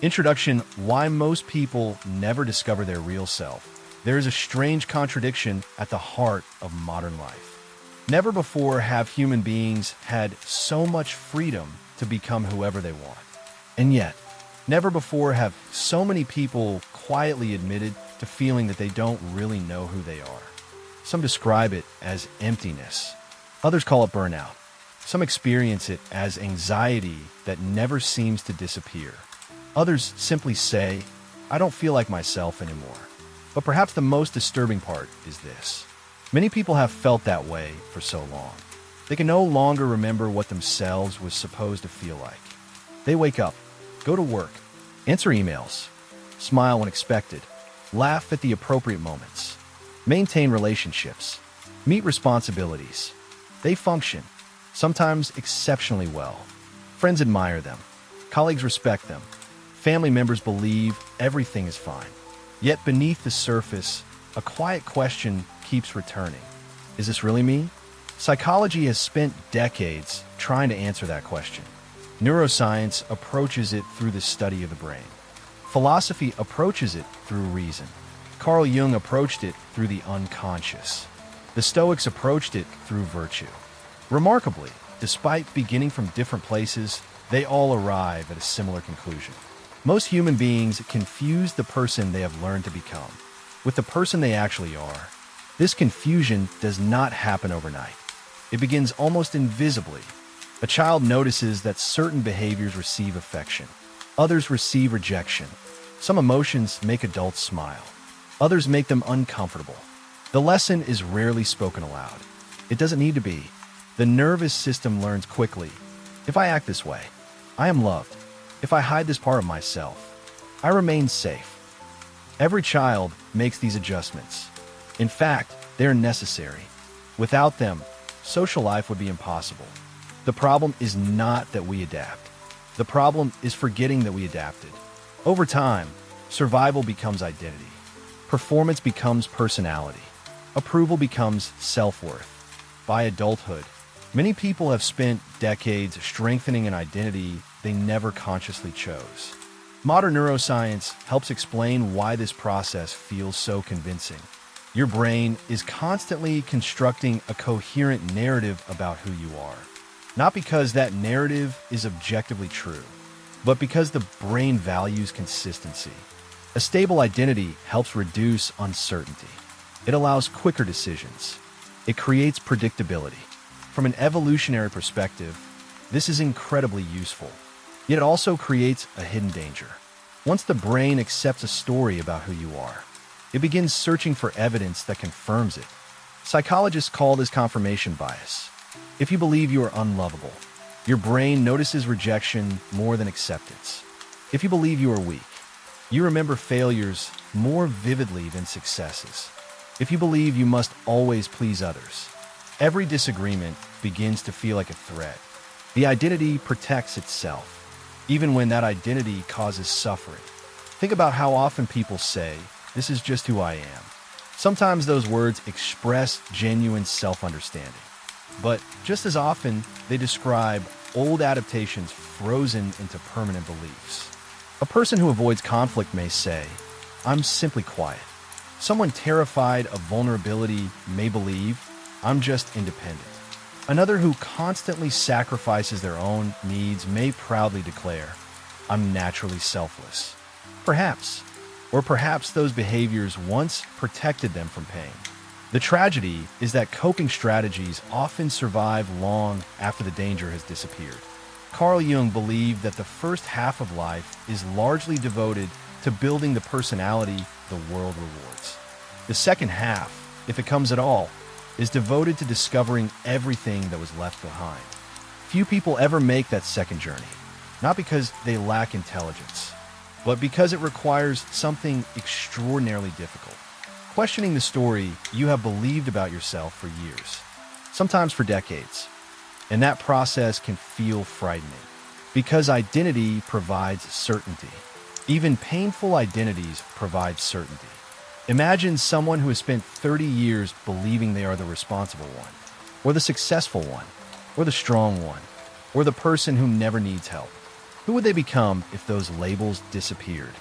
Introduction: Why most people never discover their real self. There is a strange contradiction at the heart of modern life. Never before have human beings had so much freedom to become whoever they want. And yet, never before have so many people quietly admitted to feeling that they don't really know who they are. Some describe it as emptiness. Others call it burnout. Some experience it as anxiety that never seems to disappear. Others simply say, "I don't feel like myself anymore." But perhaps the most disturbing part is this. Many people have felt that way for so long. They can no longer remember what themselves was supposed to feel like. They wake up, go to work, answer emails, smile when expected, laugh at the appropriate moments, maintain relationships, meet responsibilities. They function, sometimes exceptionally well. Friends admire them, colleagues respect them, family members believe everything is fine. Yet beneath the surface, a quiet question keeps returning. Is this really me? Psychology has spent decades trying to answer that question. Neuroscience approaches it through the study of the brain. Philosophy approaches it through reason. Carl Jung approached it through the unconscious. The Stoics approached it through virtue. Remarkably, despite beginning from different places, they all arrive at a similar conclusion. Most human beings confuse the person they have learned to become with the person they actually are. This confusion does not happen overnight. It begins almost invisibly. A child notices that certain behaviors receive affection. Others receive rejection. Some emotions make adults smile. Others make them uncomfortable. The lesson is rarely spoken aloud. It doesn't need to be. The nervous system learns quickly. If I act this way, I am loved. If I hide this part of myself, I remain safe. Every child makes these adjustments. In fact, they are necessary. Without them, social life would be impossible. The problem is not that we adapt. The problem is forgetting that we adapted. Over time, survival becomes identity. Performance becomes personality. Approval becomes self-worth. By adulthood, many people have spent decades strengthening an identity they never consciously chose. Modern neuroscience helps explain why this process feels so convincing. Your brain is constantly constructing a coherent narrative about who you are. Not because that narrative is objectively true, but because the brain values consistency. A stable identity helps reduce uncertainty. It allows quicker decisions. It creates predictability. From an evolutionary perspective, this is incredibly useful. Yet it also creates a hidden danger. Once the brain accepts a story about who you are, it begins searching for evidence that confirms it. Psychologists call this confirmation bias. If you believe you are unlovable, your brain notices rejection more than acceptance. If you believe you are weak, you remember failures more vividly than successes. If you believe you must always please others, every disagreement begins to feel like a threat. The identity protects itself, even when that identity causes suffering. Think about how often people say, "This is just who I am." Sometimes those words express genuine self-understanding. But just as often, they describe old adaptations frozen into permanent beliefs. A person who avoids conflict may say, "I'm simply quiet." Someone terrified of vulnerability may believe, "I'm just independent." Another who constantly sacrifices their own needs may proudly declare, "I'm naturally selfless." Perhaps, or perhaps those behaviors once protected them from pain. The tragedy is that coping strategies often survive long after the danger has disappeared. Carl Jung believed that the first half of life is largely devoted to building the personality the world rewards. The second half, if it comes at all, is devoted to discovering everything that was left behind. Few people ever make that second journey, not because they lack intelligence, but because it requires something extraordinarily difficult. Questioning the story you have believed about yourself for years, sometimes for decades. And that process can feel frightening, because identity provides certainty. Even painful identities provide certainty. Imagine someone who has spent 30 years believing they are the responsible one, or the successful one, or the strong one, or the person who never needs help. Who would they become if those labels disappeared?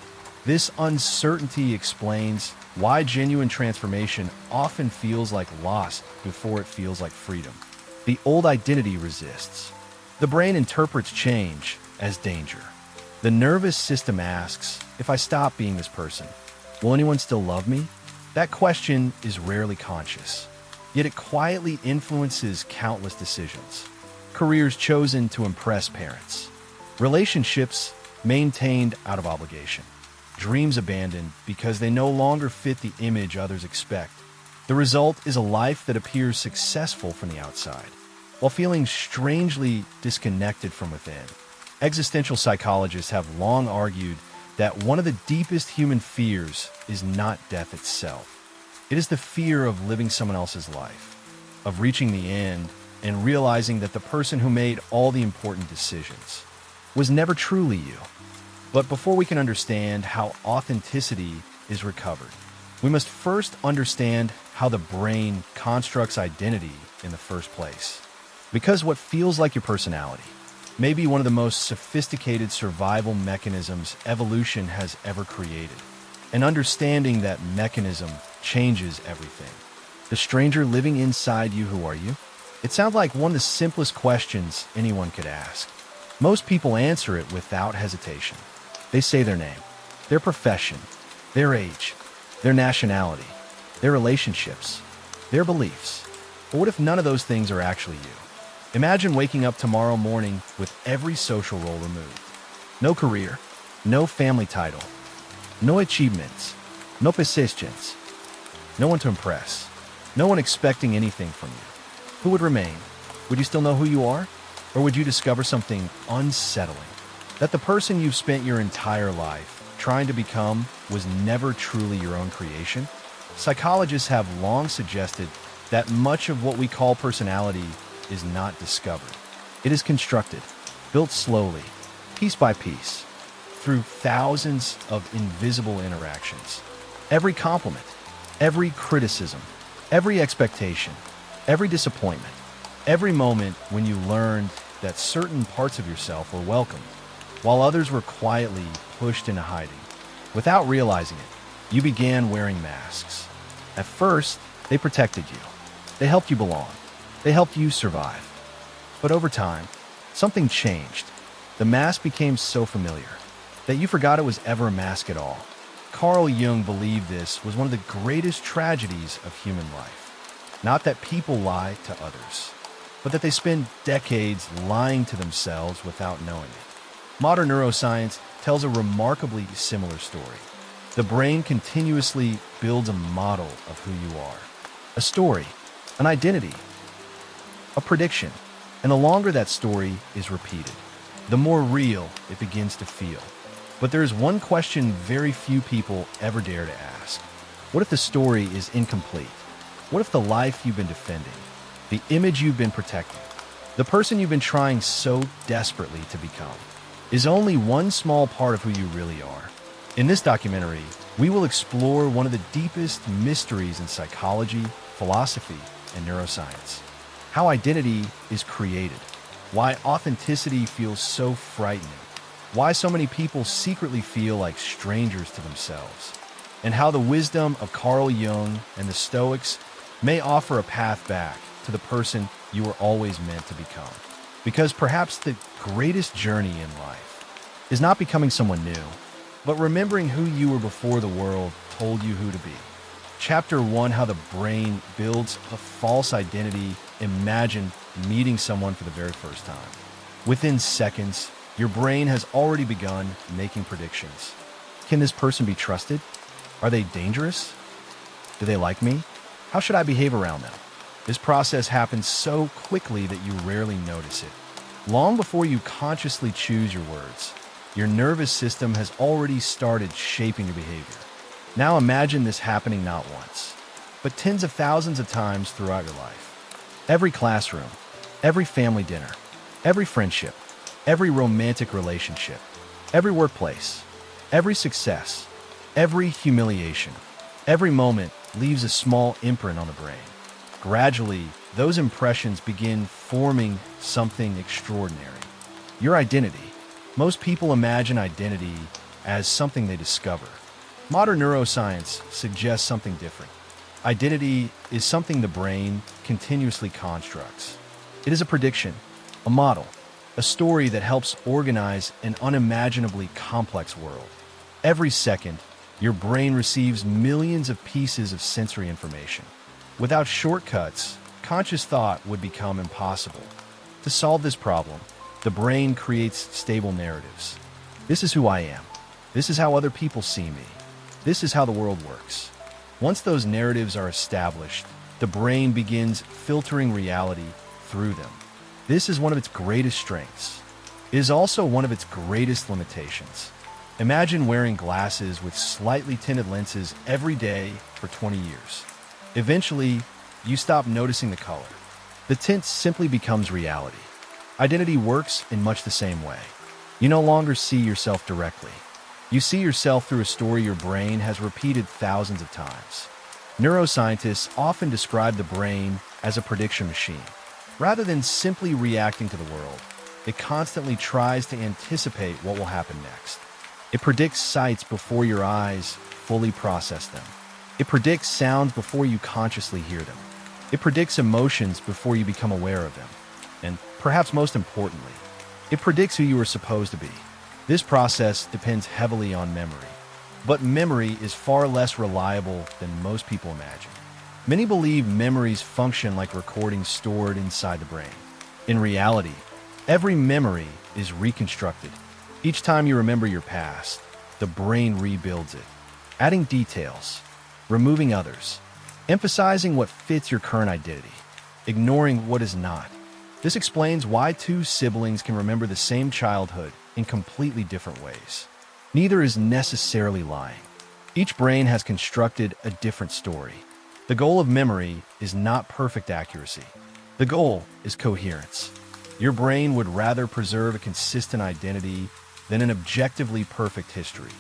This uncertainty explains why genuine transformation often feels like loss before it feels like freedom. The old identity resists. The brain interprets change as danger. The nervous system asks, if I stop being this person, will anyone still love me? That question is rarely conscious, yet it quietly influences countless decisions. Careers chosen to impress parents, relationships maintained out of obligation, dreams abandoned because they no longer fit the image others expect. The result is a life that appears successful from the outside, while feeling strangely disconnected from within. Existential psychologists have long argued that one of the deepest human fears is not death itself. It is the fear of living someone else's life, of reaching the end and realizing that the person who made all the important decisions was never truly you. But before we can understand how authenticity is recovered, we must first understand how the brain constructs identity in the first place. Because what feels like your personality may be one of the most sophisticated survival mechanisms evolution has ever created. And understanding that mechanism changes everything. The stranger living inside you, who are you? It sounds like one of the simplest questions anyone could ask. Most people answer it without hesitation. They say their name, their profession, their age, their nationality, their relationships, their beliefs. But what if none of those things are actually you? Imagine waking up tomorrow morning with every social role removed. No career, no family title, no achievements, no positions, no one to impress, no one expecting anything from you. Who would remain? Would you still know who you are? Or would you discover something unsettling? That the person you've spent your entire life trying to become was never truly your own creation? Psychologists have long suggested that much of what we call personality is not discovered. It is constructed, built slowly, piece by piece, through thousands of invisible interactions. Every compliment, every criticism, every expectation, every disappointment, every moment when you learned that certain parts of yourself were welcomed, while others were quietly pushed into hiding. Without realizing it, you began wearing masks. At first, they protected you. They helped you belong. They helped you survive. But over time, something changed. The mask became so familiar that you forgot it was ever a mask at all. Carl Jung believed this was one of the greatest tragedies of human life. Not that people lie to others, but that they spend decades lying to themselves without knowing it. Modern neuroscience tells a remarkably similar story. The brain continuously builds a model of who you are, a story, an identity, a prediction, and the longer that story is repeated, the more real it begins to feel. But there is one question very few people ever dare to ask. What if the story is incomplete? What if the life you've been defending, the image you've been protecting, the person you've been trying so desperately to become, is only one small part of who you really are? In this documentary, we will explore one of the deepest mysteries in psychology, philosophy, and neuroscience. How identity is created, why authenticity feels so frightening, why so many people secretly feel like strangers to themselves, and how the wisdom of Carl Jung and the Stoics may offer a path back to the person you were always meant to become. Because perhaps the greatest journey in life is not becoming someone new, but remembering who you were before the world told you who to be. Chapter 1, How the Brain Builds a False Identity. Imagine meeting someone for the very first time. Within seconds, your brain has already begun making predictions. Can this person be trusted? Are they dangerous? Do they like me? How should I behave around them? This process happens so quickly that you rarely notice it. Long before you consciously choose your words, your nervous system has already started shaping your behavior. Now imagine this happening not once, but tens of thousands of times throughout your life. Every classroom, every family dinner, every friendship, every romantic relationship, every workplace, every success, every humiliation, every moment leaves a small imprint on the brain. Gradually, those impressions begin forming something extraordinary. Your identity, Most people imagine identity as something they discover. Modern neuroscience suggests something different. Identity is something the brain continuously constructs. It is a prediction, a model, a story that helps organize an unimaginably complex world. Every second, your brain receives millions of pieces of sensory information. Without shortcuts, conscious thought would become impossible. To solve this problem, the brain creates stable narratives. This is who I am. This is how other people see me. This is how the world works. Once those narratives are established, the brain begins filtering reality through them. This is one of its greatest strengths. It is also one of its greatest limitations. Imagine wearing glasses with slightly tinted lenses every day for 20 years. Eventually, you stop noticing the color. The tint simply becomes reality. Identity works in much the same way. You no longer see yourself directly. You see yourself through a story your brain has repeated thousands of times. Neuroscientists often describe the brain as a prediction machine. Rather than simply reacting to the world, it constantly tries to anticipate what will happen next. It predicts sights before your eyes fully process them. It predicts sounds before you consciously hear them. It predicts emotions before you become aware of them. And perhaps most importantly, it predicts who you are supposed to be. This process depends heavily on memory. But memory is far less reliable than most people imagine. Many believe memories function like recordings stored inside the brain. In reality, every memory is reconstructed. Each time you remember your past, the brain rebuilds it, adding details, removing others, emphasizing what fits your current identity, ignoring what is not. This explains why two siblings can remember the same childhood in completely different ways. Neither is necessarily lying. Each brain has constructed a different story. The goal of memory is not perfect accuracy. The goal is coherence. Your brain would rather preserve a consistent identity than an objectively perfect history.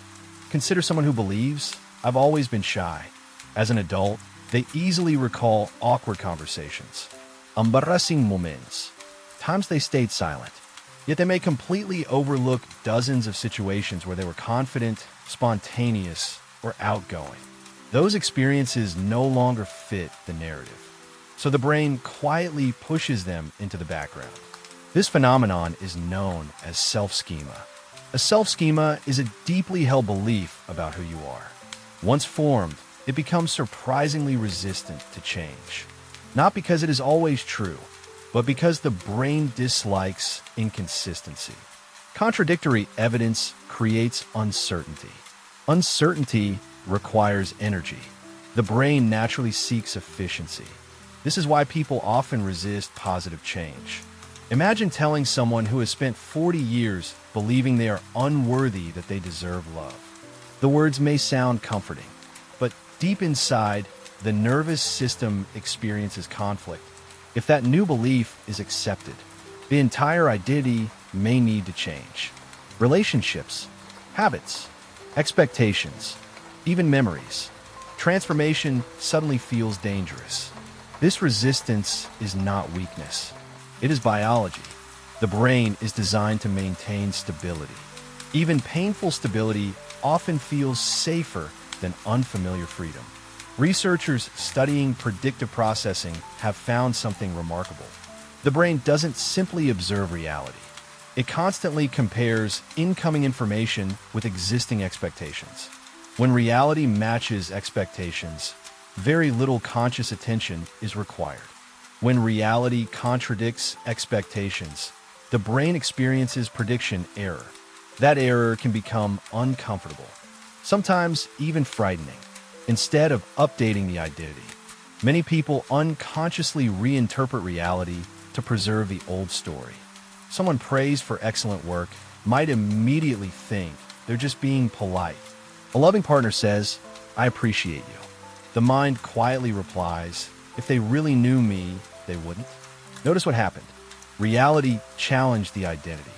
Consider someone who believes, I've always been shy. As an adult, they easily recall awkward conversations, embarrassing moments, times they stayed silent. Yet they may completely overlook dozens of situations where they were confident, spontaneous, or outgoing. Those experiences no longer fit the narrative. So the brain quietly pushes them into the background. This phenomenon is known as self-schema. A self-schema is a deeply held belief about who you are. Once formed, it becomes surprisingly resistant to change. Not because it is always true, but because the brain dislikes inconsistency. Contradictory evidence creates uncertainty. Uncertainty requires energy. The brain naturally seeks efficiency. This is why people often resist positive change. Imagine telling someone who has spent 40 years believing they are unworthy that they deserve love. The words may sound comforting, but deep inside, the nervous system experiences conflict. If that new belief is accepted, the entire identity may need to change. Relationships, habits, expectations, even memories. Transformation suddenly feels dangerous. This resistance is not weakness. It is biology. The brain is designed to maintain stability. Even painful stability often feels safer than unfamiliar freedom. Researchers studying predictive processing have found something remarkable. The brain doesn't simply observe reality. It constantly compares incoming information with existing expectations. When reality matches expectations, very little conscious attention is required. When reality contradicts expectations, the brain experiences prediction error. That error can become uncomfortable, sometimes even frightening. Instead of updating the identity, many people unconsciously reinterpret reality to preserve the old story. Someone praised for excellent work might immediately think they're just being polite. A loving partner says, I appreciate you. The mind quietly replies, if they really knew me, they wouldn't. Notice what happened. Reality challenged the identity.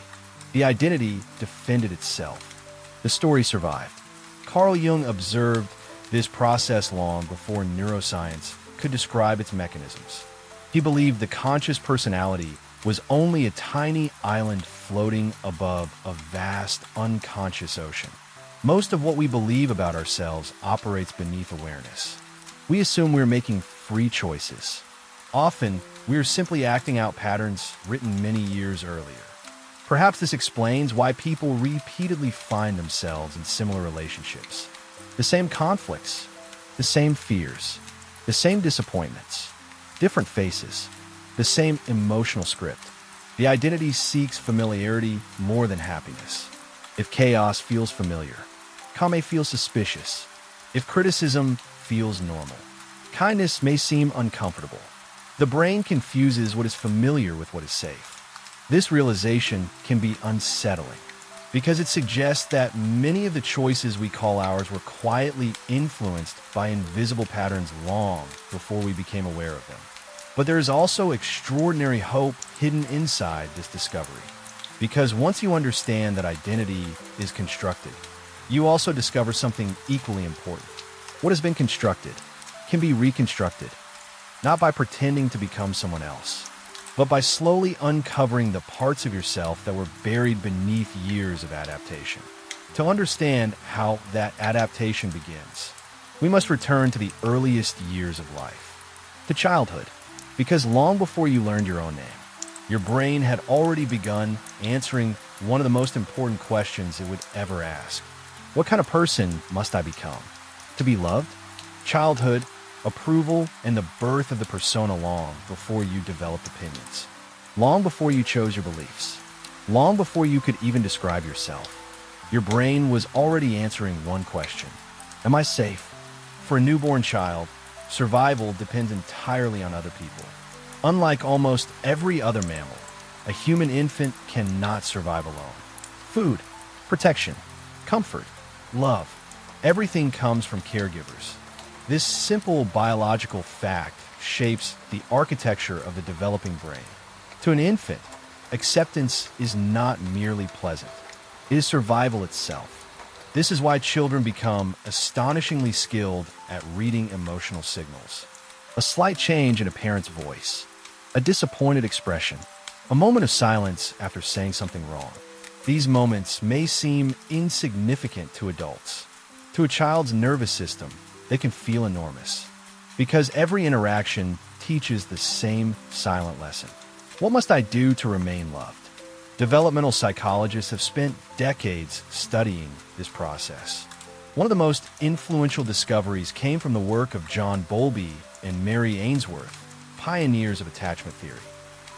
The identity defended itself. The story survived. Carl Jung observed this process long before neuroscience could describe its mechanisms. He believed the conscious personality was only a tiny island floating above a vast, unconscious ocean. Most of what we believe about ourselves operates beneath awareness. We assume we're making free choices. Often, we are simply acting out patterns written many years earlier. Perhaps this explains why people repeatedly find themselves in similar relationships. The same conflicts, the same fears, the same disappointments, different faces, the same emotional script. The identity seeks familiarity more than happiness. If chaos feels familiar, calm may feel suspicious. If criticism feels normal, kindness may seem uncomfortable. The brain confuses what is familiar with what is safe. This realization can be unsettling because it suggests that many of the choices we call ours were quietly influenced by invisible patterns long before we became aware of them. But there is also extraordinary hope hidden inside this discovery, because once you understand that identity is constructed, you also discover something equally important. What has been constructed can be reconstructed, not by pretending to become someone else, but by slowly uncovering the parts of yourself that were buried beneath years of adaptation. To understand how that adaptation begins, we must return to the earliest years of life, to childhood, because long before you learned your own name, your brain had already begun answering one of the most important questions it would ever ask. What kind of person must I become? To be loved? Childhood, approval, and the birth of the persona long before you developed opinions. Long before you chose your beliefs. Long before you could even describe yourself. Your brain was already answering one question. Am I safe? For a newborn child, survival depends entirely on other people. Unlike almost every other mammal, a human infant cannot survive alone. Food, protection, comfort, love, everything comes from caregivers. This simple biological fact shapes the architecture of the developing brain. To an infant, acceptance is not merely pleasant. It is survival itself. This is why children become astonishingly skilled at reading emotional signals. A slight change in a parent's voice, a disappointed expression, a moment of silence after saying something wrong. These moments may seem insignificant to adults. To a child's nervous system, they can feel enormous, because every interaction teaches the same silent lesson. What must I do to remain loved? Developmental psychologists have spent decades studying this process. One of the most influential discoveries came from the work of John Bowlby and Mary Ainsworth, pioneers of attachment theory.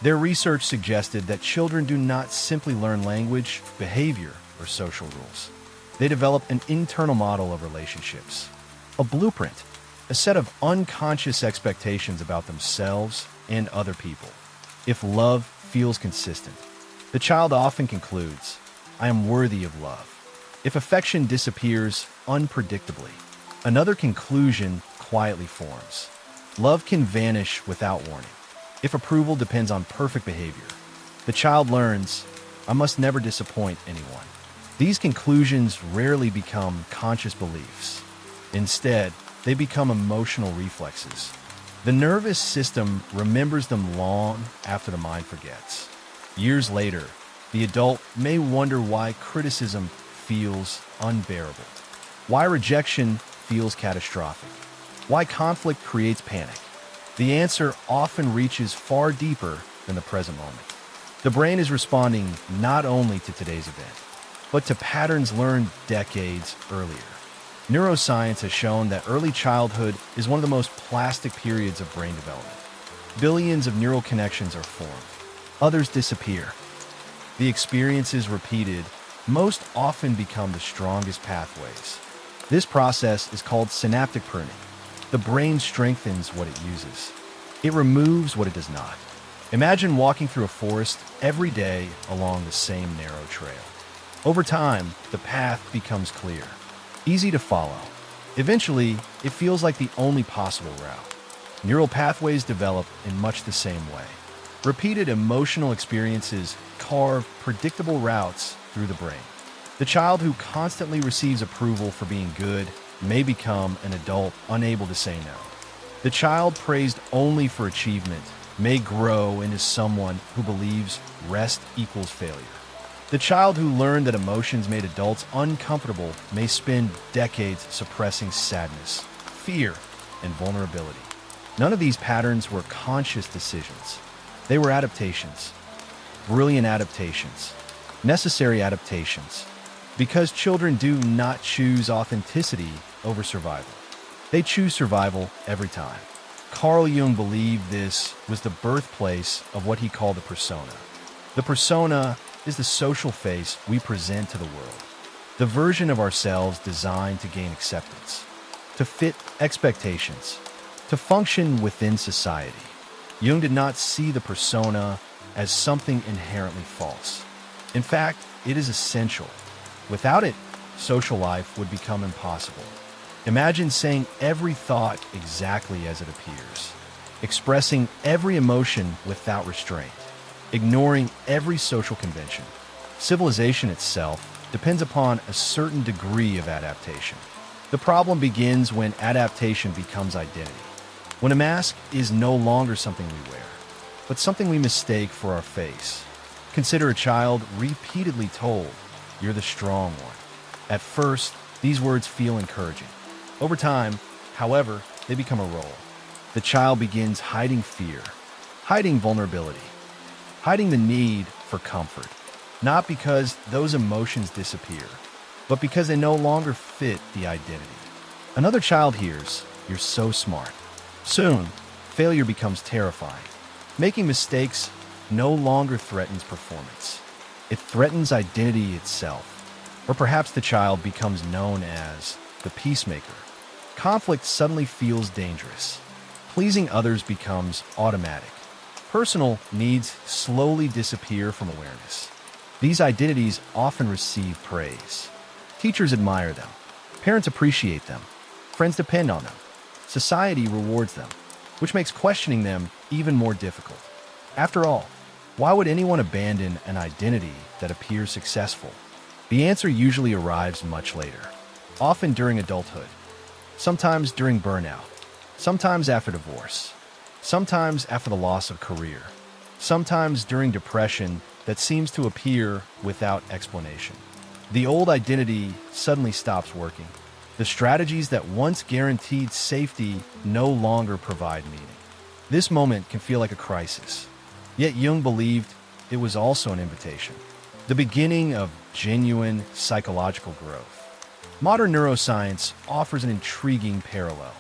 Their research suggested that children do not simply learn language, behavior, or social rules. They develop an internal model of relationships, a blueprint, a set of unconscious expectations about themselves and other people. If love feels consistent, the child often concludes, I am worthy of love. If affection disappears unpredictably, another conclusion quietly forms. Love can vanish without warning. If approval depends on perfect behavior, the child learns, I must never disappoint anyone. These conclusions rarely become conscious beliefs. Instead, they become emotional reflexes. The nervous system remembers them long after the mind forgets. Years later, the adult may wonder why criticism feels unbearable, why rejection feels catastrophic, why conflict creates panic. The answer often reaches far deeper than the present moment. The brain is responding not only to today's event, but to patterns learned decades earlier. Neuroscience has shown that early childhood is one of the most plastic periods of brain development. Billions of neural connections are formed. Others disappear. The experiences repeated most often become the strongest pathways. This process is called synaptic pruning. The brain strengthens what it uses. It removes what it does not. Imagine walking through a forest every day along the same narrow trail. Over time, the path becomes clear, easy to follow. Eventually, it feels like the only possible route. Neural pathways develop in much the same way. Repeated emotional experiences carve predictable routes through the brain. The child who constantly receives approval for being good may become an adult unable to say no. The child praised only for achievement may grow into someone who believes rest equals failure. The child who learned that emotions made adults uncomfortable may spend decades suppressing sadness, fear, and vulnerability. None of these patterns were conscious decisions. They were adaptations. Brilliant adaptations. Necessary adaptations. Because children do not choose authenticity over survival. They choose survival every time. Carl Jung believed this was the birthplace of what he called the persona. The persona is the social face we present to the world. The version of ourselves designed to gain acceptance, to fit expectations, to function within society. Jung did not see the persona as something inherently false. In fact, it is essential. Without it, social life would become impossible. Imagine saying every thought exactly as it appears, expressing every emotion without restraint, ignoring every social convention. Civilization itself depends upon a certain degree of adaptation. The problem begins when adaptation becomes identity. When a mask is no longer something we wear, but something we mistake for our face. Consider a child repeatedly told, "You're the strong one." At first, these words feel encouraging. Over time, however, they become a role. The child begins hiding fear, hiding vulnerability, hiding the need for comfort, not because those emotions disappear, but because they no longer fit the identity. Another child hears, "You're so smart." Soon, failure becomes terrifying. Making mistakes no longer threatens performance. It threatens identity itself. Or perhaps the child becomes known as the peacemaker. Conflict suddenly feels dangerous. Pleasing others becomes automatic. Personal needs slowly disappear from awareness. These identities often receive praise. Teachers admire them. Parents appreciate them. Friends depend on them. Society rewards them, which makes questioning them even more difficult. After all, why would anyone abandon an identity that appears successful? The answer usually arrives much later, often during adulthood, sometimes during burnout, sometimes after divorce, sometimes after the loss of career, sometimes during depression that seems to appear without explanation. The old identity suddenly stops working. The strategies that once guaranteed safety no longer provide meaning. This moment can feel like a crisis. Yet Jung believed it was also an invitation, the beginning of genuine psychological growth. Modern neuroscience offers an intriguing parallel.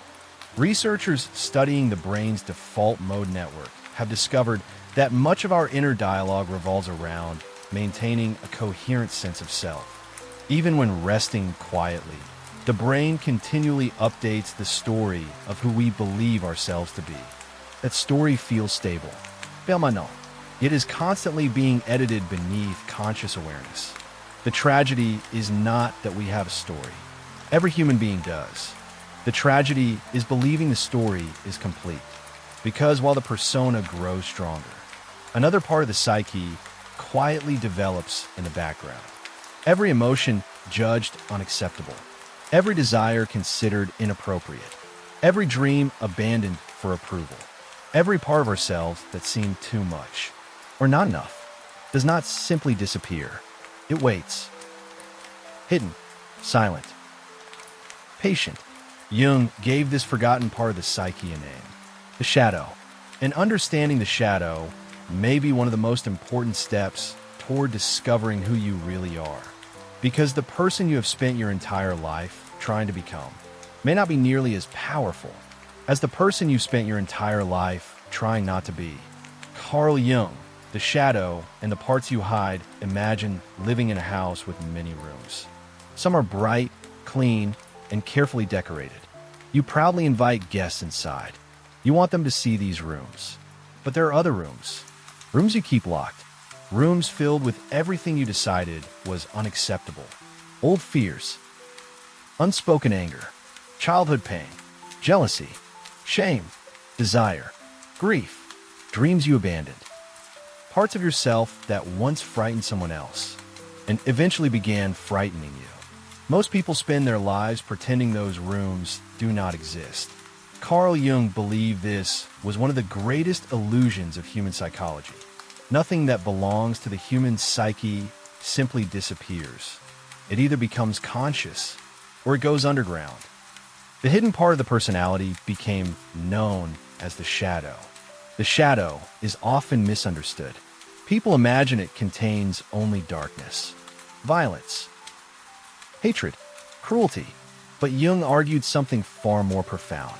Researchers studying the brain's default mode network have discovered that much of our inner dialogue revolves around maintaining a coherent sense of self. Even when resting quietly, the brain continually updates the story of who we believe ourselves to be. That story feels stable, permanent. It is constantly being edited beneath conscious awareness. The tragedy is not that we have a story. Every human being does. The tragedy is believing the story is complete. Because while the persona grows stronger, another part of the psyche quietly develops in the background. Every emotion judged unacceptable. Every desire considered inappropriate. Every dream abandoned for approval. Every part of ourselves that seemed too much, or not enough, does not simply disappear. It waits. Hidden, silent, patient. Jung gave this forgotten part of the psyche a name, the shadow. And understanding the shadow may be one of the most important steps toward discovering who you really are. Because the person you have spent your entire life trying to become may not be nearly as powerful as the person you spent your entire life trying not to be. Carl Jung, the shadow and the parts you hide, imagine living in a house with many rooms. Some are bright, clean, and carefully decorated. You proudly invite guests inside. You want them to see these rooms. But there are other rooms. Rooms you keep locked. Rooms filled with everything you decided was unacceptable. Old fears, unspoken anger, childhood pain, jealousy, shame, desire, grief, dreams you abandoned. Parts of yourself that once frightened someone else and eventually began frightening you. Most people spend their lives pretending those rooms do not exist. Carl Jung believed this was one of the greatest illusions of human psychology. Nothing that belongs to the human psyche simply disappears. It either becomes conscious or it goes underground. The hidden part of the personality became known as the shadow. The shadow is often misunderstood. People imagine it contains only darkness, violence, hatred, cruelty. But Jung argued something far more profound.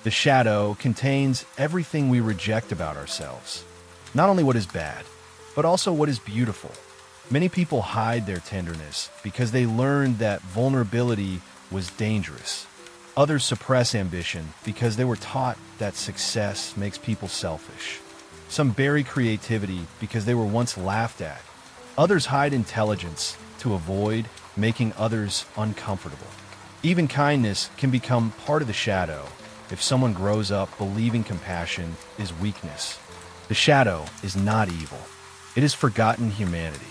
The shadow contains everything we reject about ourselves. Not only what is bad, but also what is beautiful. Many people hide their tenderness because they learned that vulnerability was dangerous. Others suppress ambition because they were taught that success makes people selfish. Some bury creativity because they were once laughed at. Others hide intelligence to avoid making others uncomfortable. Even kindness can become part of the shadow if someone grows up believing compassion is weakness. The shadow is not evil. It is forgotten humanity.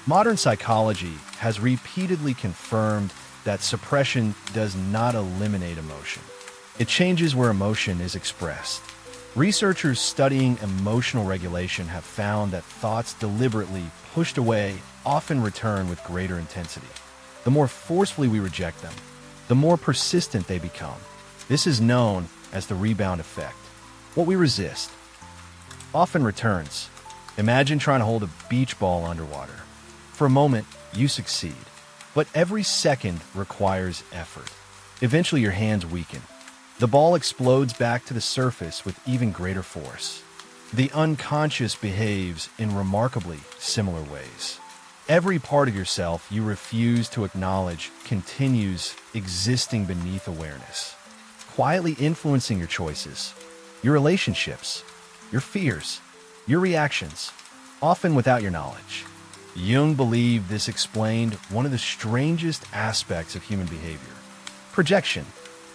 Modern psychology has repeatedly confirmed that suppression does not eliminate emotion. It changes where emotion is expressed. Researchers studying emotional regulation have found that thoughts deliberately pushed away often return with greater intensity. The more forcefully we reject them, the more persistent they become. This is known as the rebound effect. What we resist often returns. Imagine trying to hold a beach ball underwater. For a moment, you succeed, but every second requires effort. Eventually, your hands weaken. The ball explodes back to the surface with even greater force. The unconscious behaves in remarkably similar ways. Every part of yourself you refuse to acknowledge continues existing beneath awareness, quietly influencing your choices, your relationships, your fears, your reactions, often without your knowledge. Jung believed this explained one of the strangest aspects of human behavior: projection.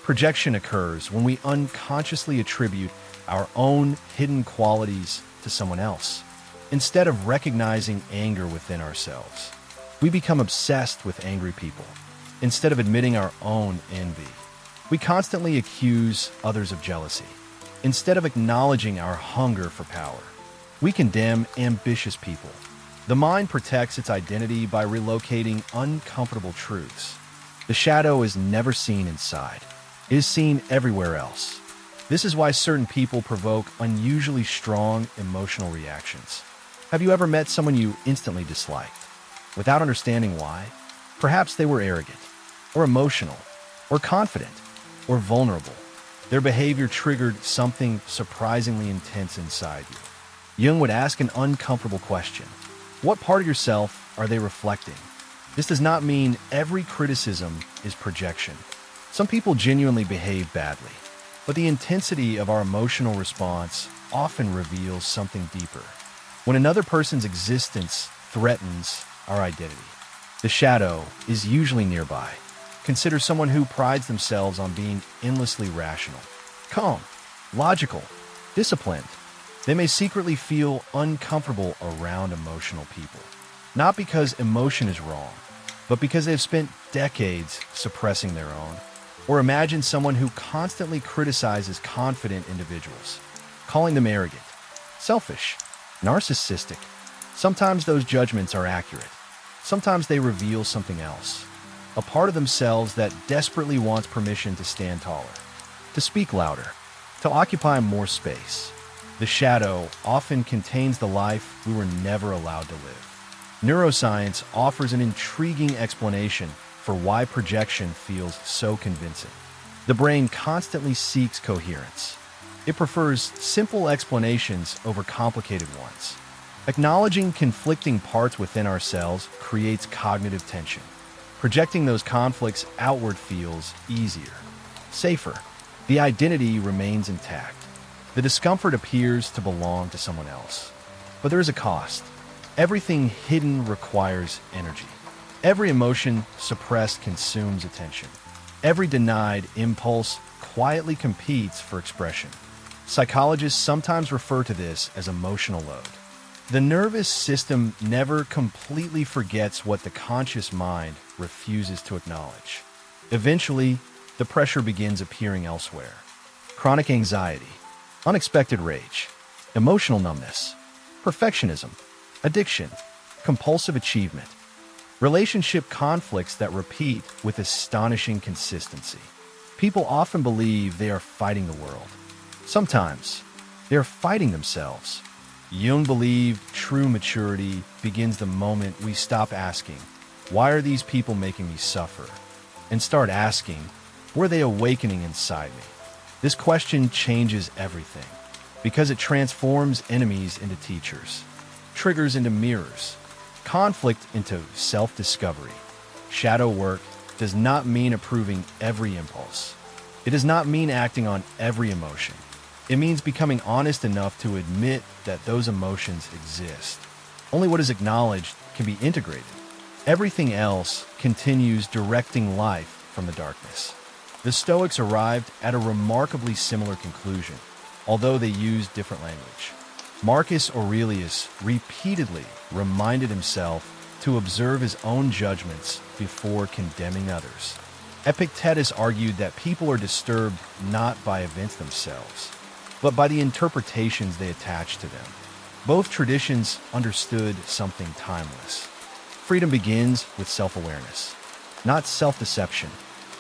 Projection occurs when we unconsciously attribute our own hidden qualities to someone else. Instead of recognizing anger within ourselves, we become obsessed with angry people. Instead of admitting our own envy, we constantly accuse others of jealousy. Instead of acknowledging our hunger for power, we condemn ambitious people. The mind protects its identity by relocating uncomfortable truths. The shadow is never seen inside. It is seen everywhere else. This is why certain people provoke unusually strong emotional reactions. Have you ever met someone you instantly disliked, without understanding why? Perhaps they were arrogant, or emotional, or confident, or vulnerable. Their behavior triggered something surprisingly intense inside you. Jung would ask an uncomfortable question. What part of yourself are they reflecting? This does not mean every criticism is projection. Some people genuinely behave badly, but the intensity of our emotional response often reveals something deeper. When another person's existence threatens our identity, the shadow is usually nearby. Consider someone who prides themselves on being endlessly rational, calm, logical, disciplined. They may secretly feel uncomfortable around emotional people, not because emotion is wrong, but because they've spent decades suppressing their own. Or imagine someone who constantly criticizes confident individuals, calling them arrogant, selfish, narcissistic. Sometimes those judgments are accurate. Sometimes they reveal something else, a part of themselves that desperately wants permission to stand taller, to speak louder, to occupy more space. The shadow often contains the life we were never allowed to live. Neuroscience offers an intriguing explanation for why projection feels so convincing. The brain constantly seeks coherence. It prefers simple explanations over complicated ones. Acknowledging conflicting parts within ourselves creates cognitive tension. Projecting those conflicts outward feels easier, safer. The identity remains intact. The discomfort appears to belong to someone else. But there is a cost. Everything hidden requires energy. Every emotion suppressed consumes attention. Every denied impulse quietly competes for expression. Psychologists sometimes refer to this as emotional load. The nervous system never completely forgets what the conscious mind refuses to acknowledge. Eventually, the pressure begins appearing elsewhere. chronic anxiety, unexpected rage, emotional numbness, perfectionism, addiction, compulsive achievement, relationship conflicts that repeat with astonishing consistency. People often believe they are fighting the world. Sometimes, they are fighting themselves. Jung believed true maturity begins the moment we stop asking, "Why are these people making me suffer?" and start asking, "Were they awakening inside me?" This question changes everything because it transforms enemies into teachers, triggers into mirrors, conflict into self-discovery. Shadow work does not mean approving every impulse. It does not mean acting on every emotion. It means becoming honest enough to admit that those emotions exist. Only what is acknowledged can be integrated. Everything else continues directing life from the darkness. The Stoics arrived at a remarkably similar conclusion, although they used different language. Marcus Aurelius repeatedly reminded himself to observe his own judgments before condemning others. Epictetus argued that people are disturbed not by events themselves, but by the interpretations they attach to them. Both traditions understood something timeless. Freedom begins with self-awareness, not self-deception.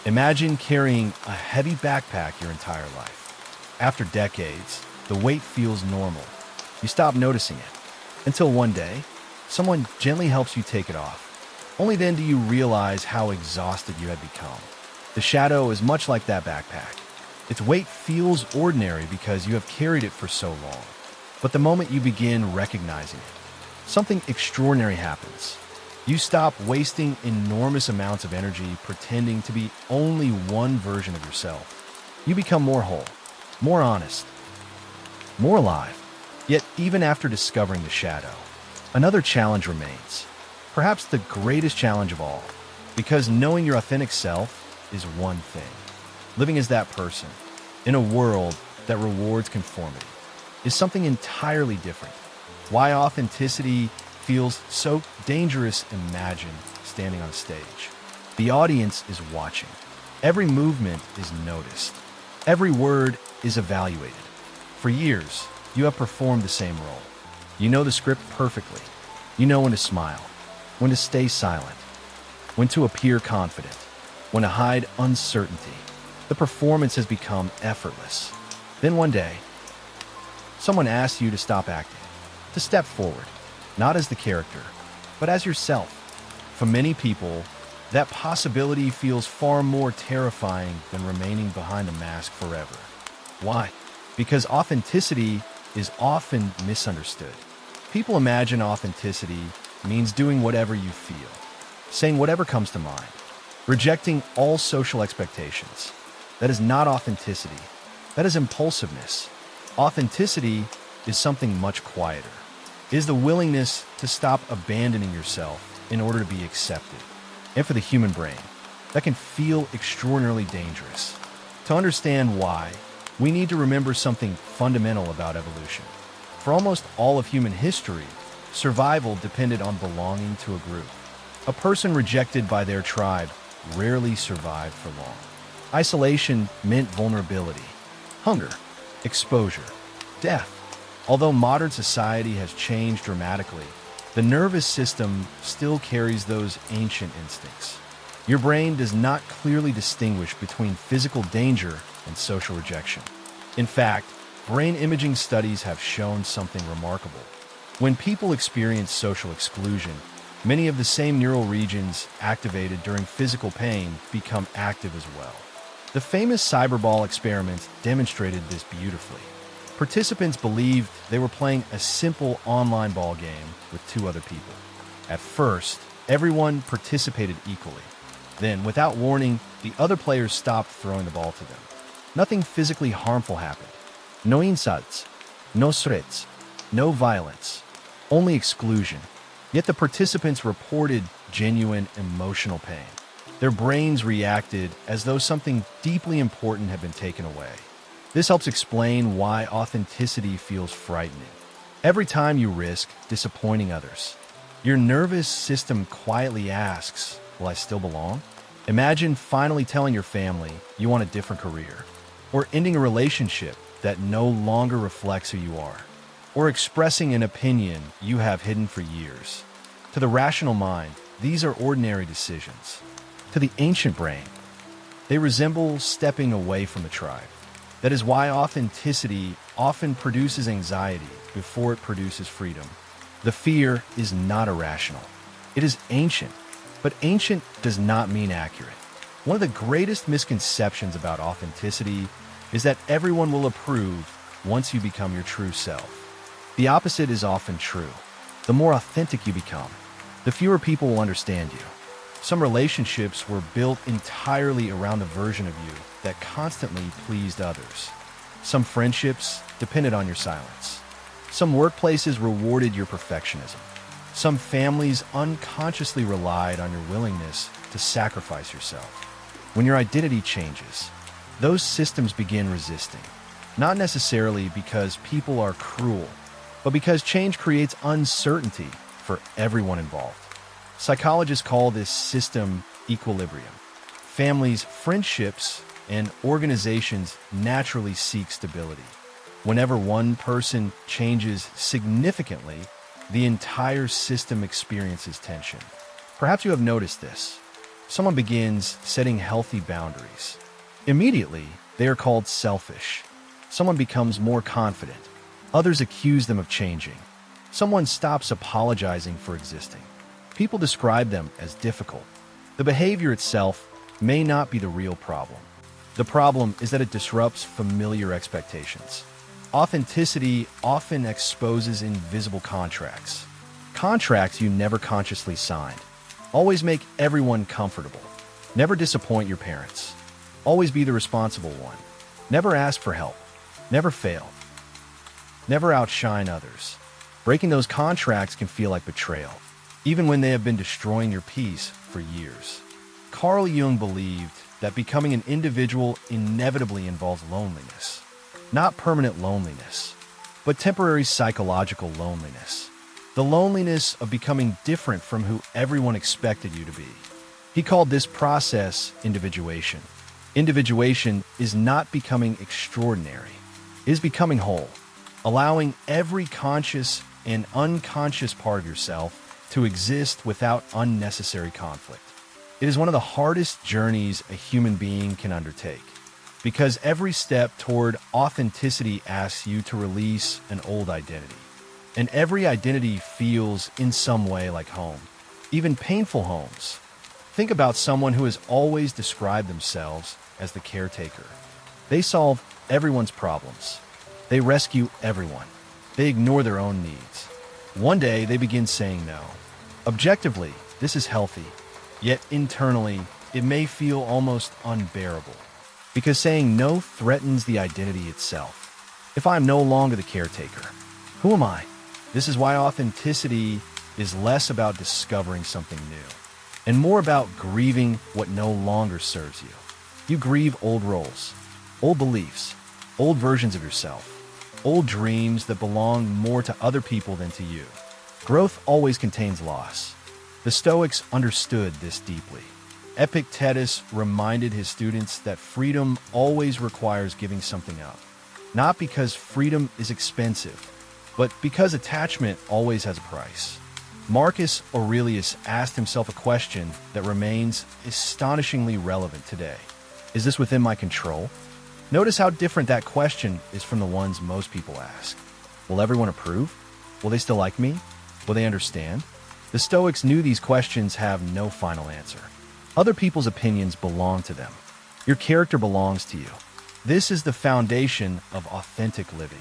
Imagine carrying a heavy backpack your entire life. After decades, the weight feels normal. You stop noticing it, until one day, someone gently helps you take it off. Only then do you realize how exhausted you had become. The shadow is much like that backpack. Its weight feels ordinary because you have carried it for so long. But the moment you begin recognizing it, something extraordinary happens. You stop wasting enormous amounts of energy pretending to be only one version of yourself. You become more whole, more honest, more alive. Yet even after discovering the shadow, another challenge remains. Perhaps the greatest challenge of all, because knowing your authentic self is one thing. Living as that person, in a world that rewards conformity, is something entirely different. Why authenticity feels so dangerous? Imagine standing on stage. The audience is watching. Every movement is noticed. Every word is evaluated. For years, you have performed the same role. You know the script perfectly. You know when to smile, when to stay silent, when to appear confident, when to hide uncertainty. The performance has become effortless. Then one day, someone asks you to stop acting, to step forward, not as the character, but as yourself. For many people, that possibility feels far more terrifying than remaining behind a mask forever. Why? Because authenticity is often misunderstood. People imagine authenticity means doing whatever you feel, saying whatever comes to mind, rejecting all social expectations. That is not authenticity. That is impulsiveness. Authenticity is something much quieter. It is the willingness to stop abandoning yourself in order to be accepted. And for the human brain, that can feel extraordinarily dangerous. To understand why, we need to remember something fundamental about evolution. For almost all of human history, survival depended on belonging to a group. A person rejected by their tribe rarely survived for long. Isolation meant vulnerability, hunger, exposure, death. Although modern society has changed dramatically, the nervous system still carries those ancient instincts. Your brain does not clearly distinguish between physical danger and social rejection. In fact, brain imaging studies have shown something remarkable. When people experience social exclusion, many of the same neural regions activated during physical pain become active as well. The famous cyberball experiment demonstrated this beautifully. Participants believed they were playing a simple online ball game with two other people. At first, everyone participated equally. Then, without warning, the other players stopped throwing the ball to them. Nothing physically harmful happened. No insults, no threats, no violence, only exclusion. Yet the participants reported genuine emotional pain. Their brains reacted as though something deeply important had been taken away. This helps explain why authenticity feels frightening. Every time you risk disappointing others, your nervous system quietly asks, "Will I still belong?" Imagine finally telling your family you want a different career. or ending a relationship that no longer reflects who you are, or expressing an opinion you have hidden for years. To the rational mind, these are ordinary decisions. To the ancient brain, they resemble stepping away from the tribe. That is why authenticity often produces anxiety before it produces freedom. The fear is not irrational. It is ancient, but ancient does not mean accurate. One of the greatest misconceptions about authenticity is that everyone will approve once you become your true self. The opposite is often true. The more authentic you become, the fewer people will understand you. Some relationships were built entirely around the version of you that constantly pleased others. Some friendships depended on your silence. Some workplaces rewarded your perfectionism. Some families unconsciously relied on your willingness to sacrifice yourself. When your identity changes, those systems begin resisting, not necessarily because people are cruel, but because change creates uncertainty for everyone involved. Psychologists call this system equilibrium. Families, friendships, and organizations naturally seek stability. Whenever one person changes significantly, the entire system experiences tension. Perhaps you have noticed this. Someone begins setting healthy boundaries. Immediately, they are called selfish. Someone becomes more confident. Others accuse them of changing. Someone stops apologizing for existing. People describe them as difficult. The behavior itself may not be the real problem. The problem is that it disrupts familiar expectations. Authenticity often exposes invisible contracts. Contracts you never consciously signed. Always make everyone comfortable. Never disappoint your parents. Always be the responsible one. Never ask for help. Never fail. Never outshine others. Breaking those contracts can feel like betrayal, even when they have been destroying your peace for years. Carl Jung believed that becoming an individual inevitably involves loneliness. Not permanent loneliness, but temporary psychological loneliness. The loneliness of becoming different from who everyone expected you to be. He called this process individuation. Individuation is not becoming extraordinary. It is becoming whole, allowing every conscious and unconscious part of yourself to exist without unnecessary conflict. It is one of the hardest journeys a human being can undertake, because every step toward authenticity asks you to release an old identity. And every identity feels in some way like home, even painful homes. Think about someone who has always described themselves as the caretaker. They solve everyone's problems. They rescue everyone. They ignore their own needs. One day, they begin saying no. Objectively, this is healthy, yet internally, it may feel almost unbearable, because saying no threatens the identity itself. If I am no longer the caretaker, who am I? This is why authenticity is less about discovering something new and more about grieving what no longer serves you. You grieve old roles, old beliefs, old versions of yourself, old dreams that belong more to other people than to you. Growth always contains loss. The Stoics understood this deeply. Epictetus reminded his students that freedom always requires giving something up, not because freedom is expensive, but because attachment always has a price. Marcus Aurelius asked himself a question that remains astonishingly relevant today. Is this within my control? Notice how different that question is from the ones most people ask. Will everyone approve? Will they still like me? Will they understand? The Stoics knew these questions have no final answer. Other people's opinions belong to them. Your character belongs to you. This is the foundation of authentic living.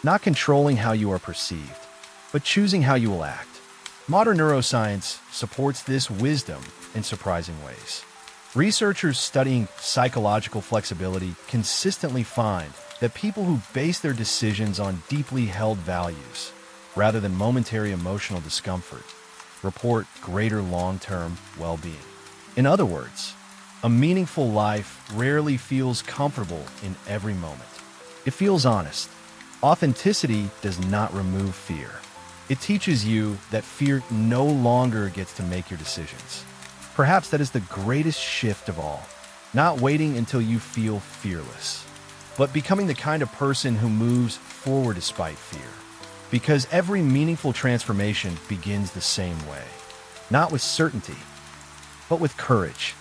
Not controlling how you are perceived, but choosing how you will act. Modern neuroscience supports this wisdom in surprising ways. Researchers studying psychological flexibility consistently find that people who base their decisions on deeply held values, rather than momentary emotional discomfort, report greater long-term well-being. In other words, a meaningful life rarely feels comfortable in every moment. It feels honest. Authenticity does not remove fear. It teaches you that fear no longer gets to make your decisions. Perhaps that is the greatest shift of all, not waiting until you feel fearless, but becoming the kind of person who moves forward despite fear. Because every meaningful transformation begins the same way. Not with certainty, but with courage.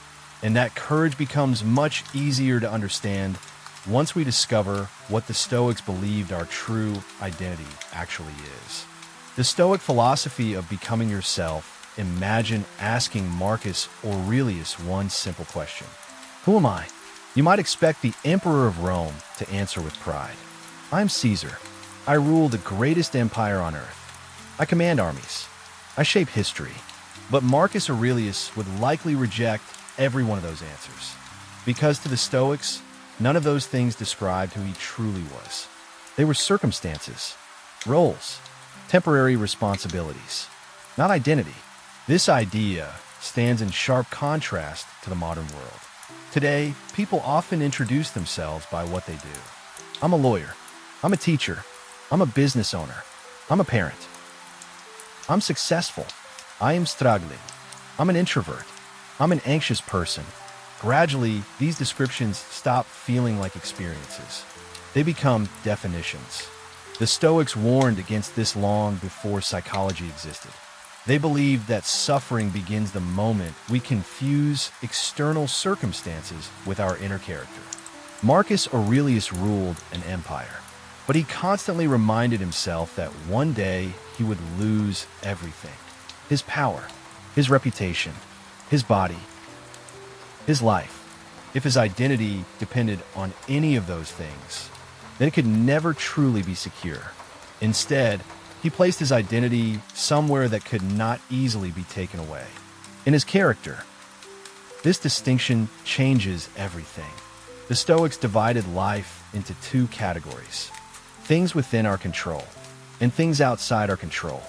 And that courage becomes much easier to understand once we discover what the Stoics believed our true identity actually is. The Stoic philosophy of becoming yourself, imagine asking Marcus Aurelius one simple question. Who am I? You might expect the Emperor of Rome to answer with pride. I'm Caesar. I rule the greatest empire on earth. I command armies. I shape history. But Marcus Aurelius would likely reject every one of those answers. Because to the Stoics, none of those things described who he truly was. They were circumstances, roles, temporary responsibilities, not identity. This idea stands in sharp contrast to the modern world. Today, people often introduce themselves by what they do. I'm a lawyer. I'm a teacher. I'm a business owner. I'm a parent. I'm successful. I am struggling. I'm an introvert. I'm an anxious person. Gradually, these descriptions stop feeling like experiences. They become definitions. The Stoics warned against this long before psychology existed. They believed that suffering begins the moment we confuse external circumstances with our inner character. Marcus Aurelius ruled an empire, but he constantly reminded himself that one day he would lose everything. His power, his reputation, his body, his life. If his identity depended on any of those things, then it could never truly be secure. Instead, he placed his identity somewhere that could not easily be taken away. In his character. This distinction changes everything. The Stoics divided life into two categories: things within our control and things outside our control.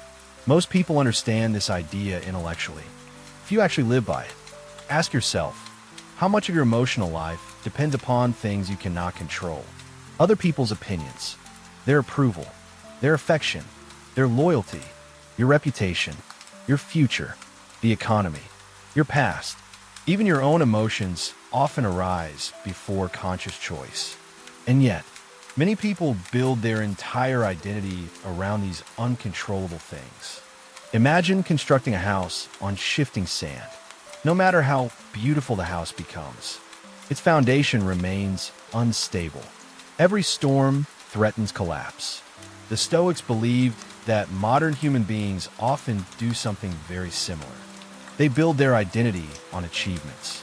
Most people understand this idea intellectually. If you actually live by it, ask yourself, how much of your emotional life depends upon things you cannot control? Other people's opinions, their approval, their affection, their loyalty, your reputation, your future, the economy, your past. Even your own emotions often arise before conscious choice. And yet, many people build their entire identity around these uncontrollable things. Imagine constructing a house on shifting sand. No matter how beautiful the house becomes, its foundation remains unstable. Every storm threatens collapse. The Stoics believed that modern human beings often do something very similar. They build their identity on achievements,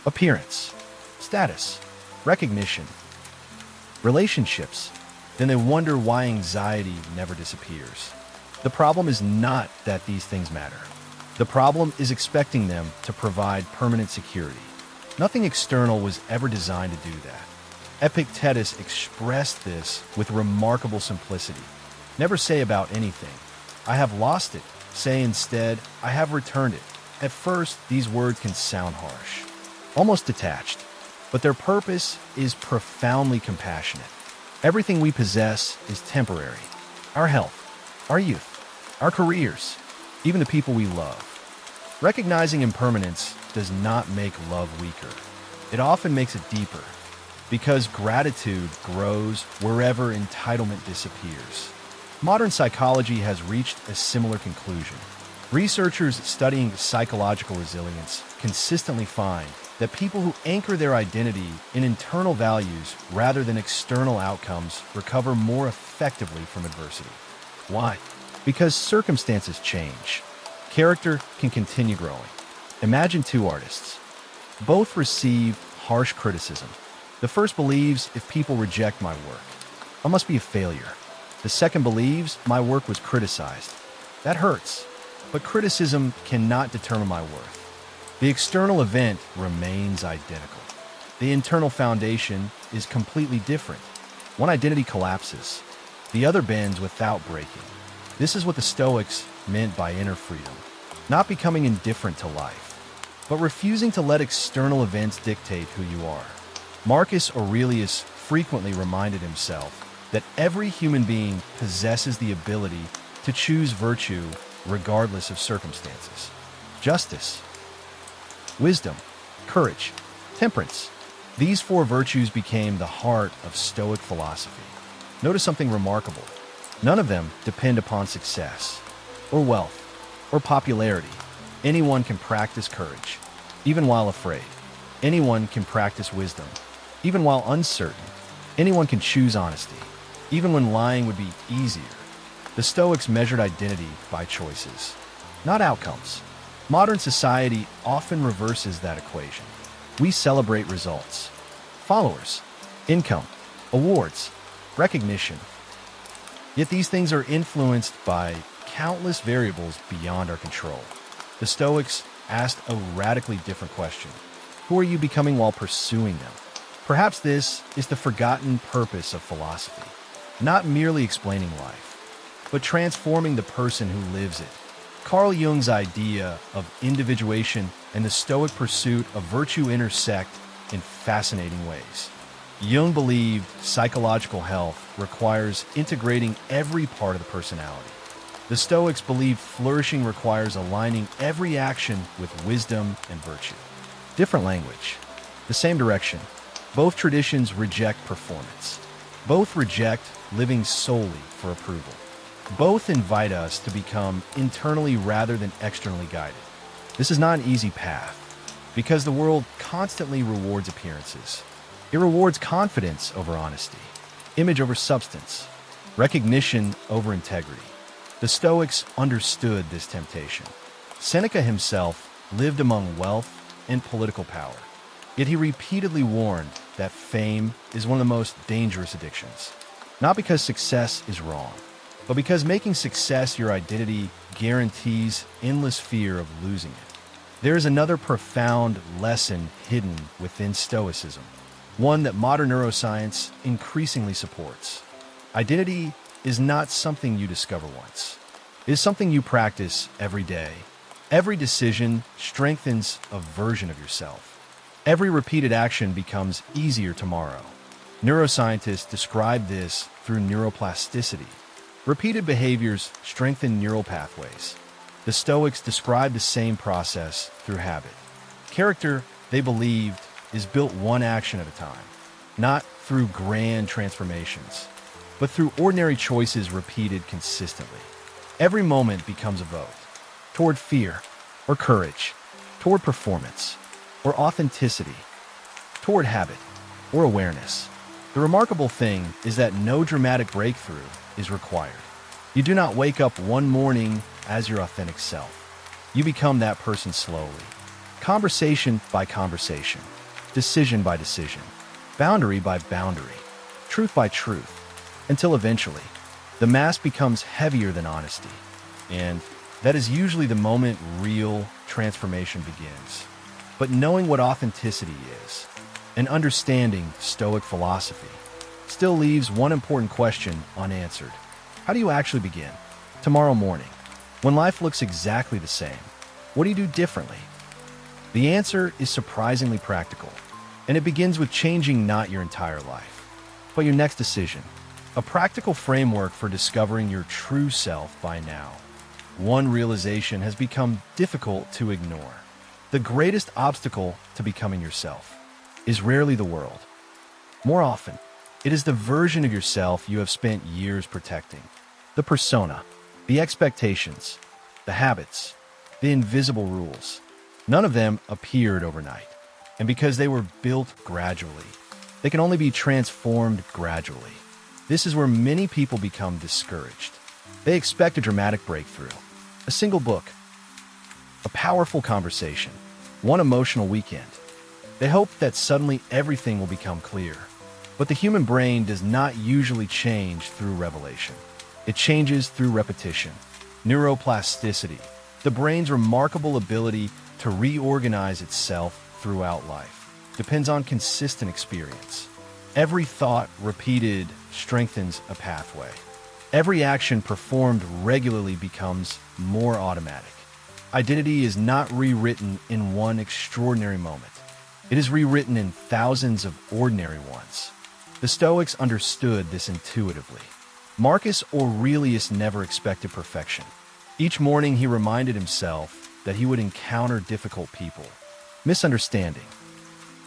appearance, status, recognition, relationships. Then they wonder why anxiety never disappears. The problem is not that these things matter. The problem is expecting them to provide permanent security. Nothing external was ever designed to do that. Epictetus expressed this with remarkable simplicity. Never say about anything, "I have lost it." Say instead, "I have returned it." At first, these words can sound harsh, almost detached, but their purpose is profoundly compassionate. Everything we possess is temporary. Our health, our youth, our careers, even the people we love. Recognizing impermanence does not make love weaker. It often makes it deeper, because gratitude grows wherever entitlement disappears. Modern psychology has reached a similar conclusion. Researchers studying psychological resilience consistently find that people who anchor their identity in internal values rather than external outcomes recover more effectively from adversity. Why? Because circumstances change. Character can continue growing. Imagine two artists. Both receive harsh criticism. The first believes, if people reject my work, I must be a failure. The second believes, my work was criticized. That hurts. But criticism cannot determine my worth. The external event remains identical. The internal foundation is completely different. One identity collapses. The other bends without breaking. This is what the Stoics meant by inner freedom. Not becoming indifferent to life, but refusing to let external events dictate who you are. Marcus Aurelius frequently reminded himself that every human being possesses the ability to choose virtue regardless of circumstances. Justice, wisdom, courage, temperance. These four virtues became the heart of Stoic philosophy. Notice something remarkable. None of them depend upon success, or wealth, or popularity. Anyone can practice courage, even while afraid. Anyone can practice wisdom, even while uncertain. Anyone can choose honesty, even when lying would be easier. The Stoics measured identity by choices, not outcomes. Modern society often reverses that equation. We celebrate results, followers, income, awards, recognition. Yet these things are influenced by countless variables beyond our control. The Stoics asked a radically different question. Who are you becoming while pursuing them? Perhaps this is the forgotten purpose of philosophy. Not merely explaining life, but transforming the person who lives it. Carl Jung's idea of individuation and the Stoic pursuit of virtue intersect in fascinating ways. Jung believed psychological health requires integrating every part of the personality. The Stoics believed flourishing requires aligning every action with wisdom and virtue. Different language, the same direction. Both traditions reject performance. Both reject living solely for approval. Both invite us to become internally rather than externally guided. This is not an easy path, because the world constantly rewards appearances. It rewards confidence over honesty, image over substance, recognition over integrity. The Stoics understood this temptation. Seneca himself lived among wealth and political power, yet he repeatedly warned that fame is one of the most dangerous addictions. Not because success is wrong, but because making success your identity guarantees endless fear of losing it. There is another profound lesson hidden within Stoicism, one that modern neuroscience increasingly supports. Identity is not something you discover once. It is something you practice every day. Every decision strengthens a version of yourself. Every repeated action becomes easier tomorrow. Neuroscientists describe this through neuroplasticity. Repeated behaviors strengthen neural pathways. The Stoics describe the same process through habit. Character, they believed, is built one action at a time, not through grand transformations, but through ordinary choices repeated consistently. Every moment becomes a vote toward fear or courage, toward performance or authenticity, toward habit or awareness. The remarkable thing is that no dramatic breakthrough is required. You do not wake up one morning as your authentic self. You become that person slowly, conversation by conversation, decision by decision, boundary by boundary, truth by truth, until eventually, the mask becomes heavier than honesty. And that is usually the moment real transformation begins. But knowing what authenticity is, and understanding Stoic philosophy, still leaves one important question unanswered. How do you actually begin? Tomorrow morning, when life looks exactly the same, what do you do differently? The answer is surprisingly practical, and it begins with changing not your entire life, but your next decision. A practical framework for discovering your true self by now. One realization has become difficult to ignore. The greatest obstacle to becoming yourself is rarely the world. More often, it is the version of yourself you have spent years protecting. The persona, the expectations, the habits, the invisible rules. None of them appeared overnight. And because they were built gradually, they can only be transformed gradually. This is where many people become discouraged. They expect a dramatic breakthrough, a single book, a powerful conversation, one emotional weekend. They hope that suddenly everything will become clear. But the human brain does not usually change through revelation. It changes through repetition. Neuroplasticity, the brain's remarkable ability to reorganize itself throughout life, depends on consistent experience. Every thought repeated strengthens a pathway. Every action performed regularly becomes more automatic. Identity is not rewritten in one extraordinary moment. It is rewritten in thousands of ordinary ones. The Stoics understood this intuitively. Marcus Aurelius never expected perfection. Each morning he reminded himself that he would encounter difficult people, misunderstanding,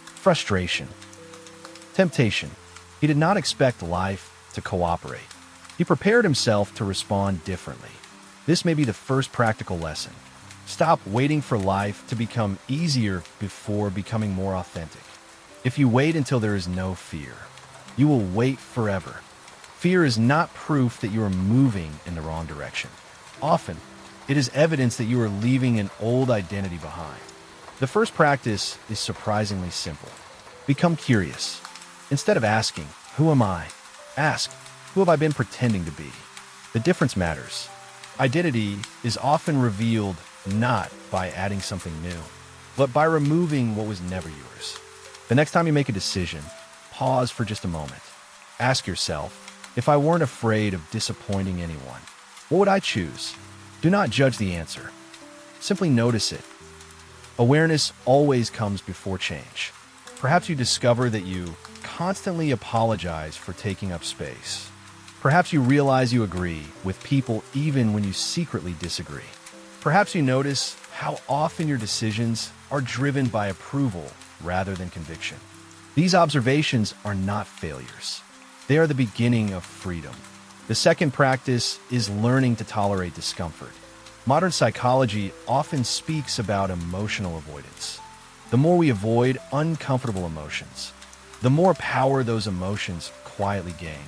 frustration, Temptation. He did not expect life to cooperate. He prepared himself to respond differently. This may be the first practical lesson. Stop waiting for life to become easier before becoming more authentic. If you wait until there is no fear, you will wait forever. Fear is not proof that you are moving in the wrong direction. Often, it is evidence that you are leaving an old identity behind. The first practice is surprisingly simple. Become curious. Instead of asking, "Who am I?" ask, "Who have I been pretending to be?" The difference matters. Identity is often revealed not by adding something new, but by removing what was never yours. The next time you make a decision, pause for just a moment. Ask yourself, if I weren't afraid of disappointing anyone, what would I choose? Do not judge the answer. Simply notice it. Awareness always comes before change. Perhaps you discover that you constantly apologize for taking up space. Perhaps you realize you agree with people even when you secretly disagree. Perhaps you notice how often your decisions are driven by approval rather than conviction. These observations are not failures. They are the beginning of freedom. The second practice is learning to tolerate discomfort. Modern psychology often speaks about emotional avoidance. The more we avoid uncomfortable emotions, the more power those emotions quietly gain.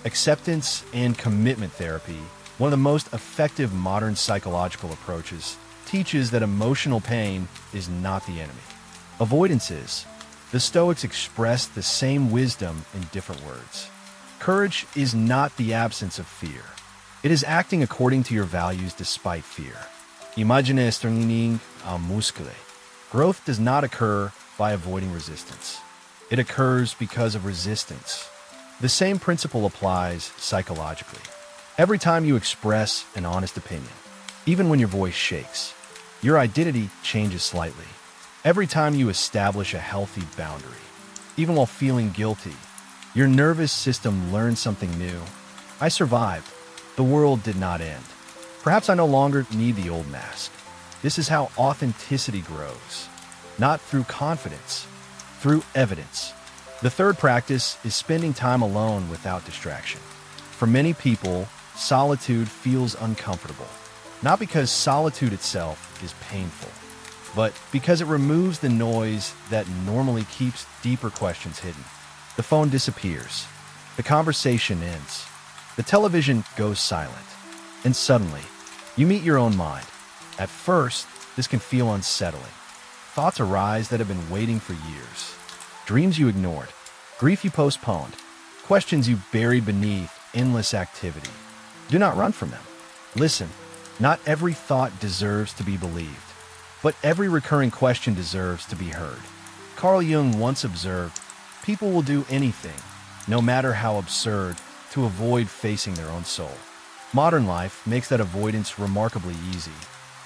Acceptance and commitment therapy, one of the most effective modern psychological approaches, teaches that emotional pain is not the enemy. Avoidance is. The Stoics expressed the same wisdom in different words. Courage is not the absence of fear. It is acting according to your values despite fear. Imagine estringing a muscule. Growth does not occur by avoiding resistance. It occurs because of resistance. The same principle applies psychologically. Every time you express an honest opinion, even when your voice shakes, your identity changes slightly. Every time you establish a healthy boundary, even while feeling guilty, your nervous system learns something new. I survived. The world did not end. Perhaps I no longer need the old mask. This is how authenticity grows. Not through confidence, through evidence. The third practice is spending time alone without distraction. For many people, solitude feels uncomfortable. Not because solitude itself is painful, but because it removes the noise that normally keeps deeper questions hidden. The phone disappears. The conversation ends. The television goes silent. And suddenly, you meet your own mind. At first, this can feel unsettling. Thoughts arise that have been waiting for years. Dreams you ignored. Grief you postponed. Questions you buried beneath endless activity. Do not run from them. Listen, not every thought deserves to be believed, but every recurring question deserves to be heard. Carl Jung once observed, people will do anything, no matter how absurd, to avoid facing their own soul. Modern life makes that avoidance remarkably easy.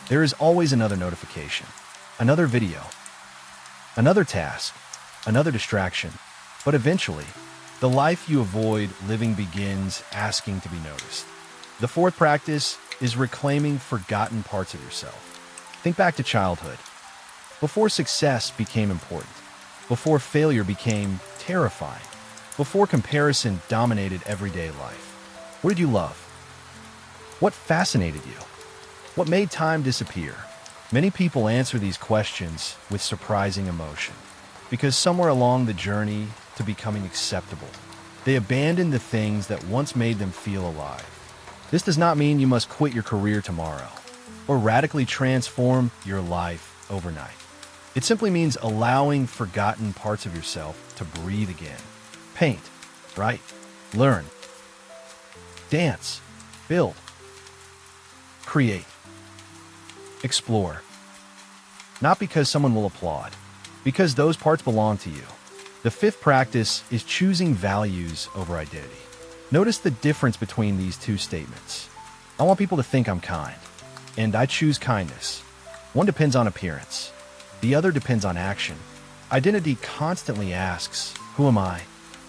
There is always another notification, another video, another task, another distraction, but eventually, the life you avoid living begins asking to be noticed. The fourth practice is reclaiming forgotten parts of yourself. Think back to childhood. Before success became important, before failure became terrifying, before comparison dominated everyday life. What did you love? What fascinated you? What made time disappear? Many people answer these questions with surprising emotion, because somewhere along the journey to becoming acceptable, they abandoned the things that once made them feel alive. This does not mean you must quit your career tomorrow or radically transform your life overnight. It simply means allowing forgotten parts of yourself to breathe again. Paint, write, learn, dance, build, create, explore. Not because someone will applaud, because those parts belong to you. The fifth practice is choosing values over identity. Notice the difference between these two statements. I want people to think I'm kind, and I choose kindness. One depends on appearance. The other depends on action. Identity constantly asks, who am I?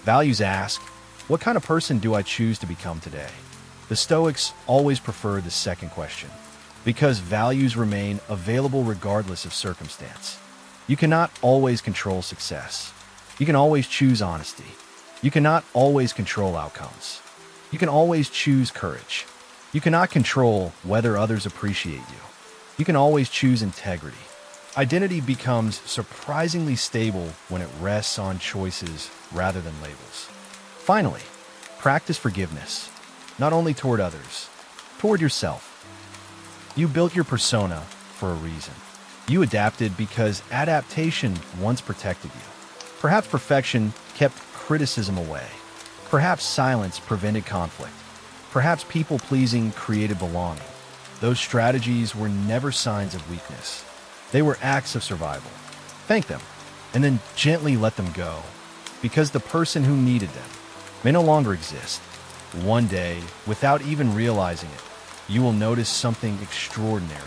Values ask, what kind of person do I choose to become today? The Stoics always prefer the second question, because values remain available regardless of circumstance. You cannot always control success, You can always choose honesty. You cannot always control outcomes. You can always choose courage. You cannot control whether others appreciate you. You can always choose integrity. Identity becomes surprisingly stable when it rests on choices rather than labels. Finally, practice forgiveness, not only toward others, toward yourself. You built your persona for a reason. You adapted because adaptation once protected you. Perhaps perfection kept criticism away. Perhaps silence prevented conflict. Perhaps people-pleasing created belonging. Those strategies were never signs of weakness. They were acts of survival. Thank them, and then gently let them go, because the person who needed them may no longer exist. One day, without even realizing it, you will notice something extraordinary.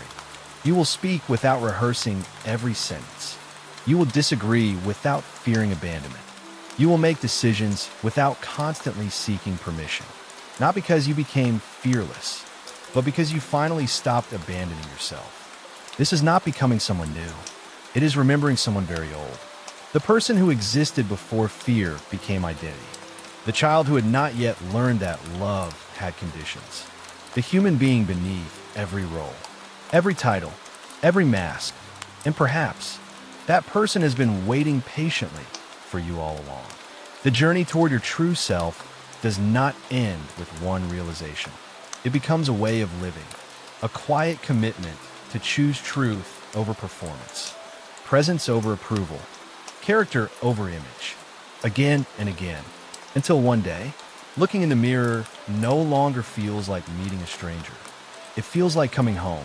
You will speak without rehearsing every sentence. You will disagree without fearing abandonment. You will make decisions without constantly seeking permission. Not because you became fearless, but because you finally stopped abandoning yourself. This is not becoming someone new. It is remembering someone very old. The person who existed before fear became identity. The child who had not yet learned that love had conditions. The human being beneath every role, every title, every mask, and perhaps that person has been waiting patiently for you all along. The journey toward your true self does not end with one realization. It becomes a way of living, a quiet commitment to choose truth over performance, presence over approval, character over image, again and again, until one day, looking in the mirror no longer feels like meeting a stranger. It feels like coming home.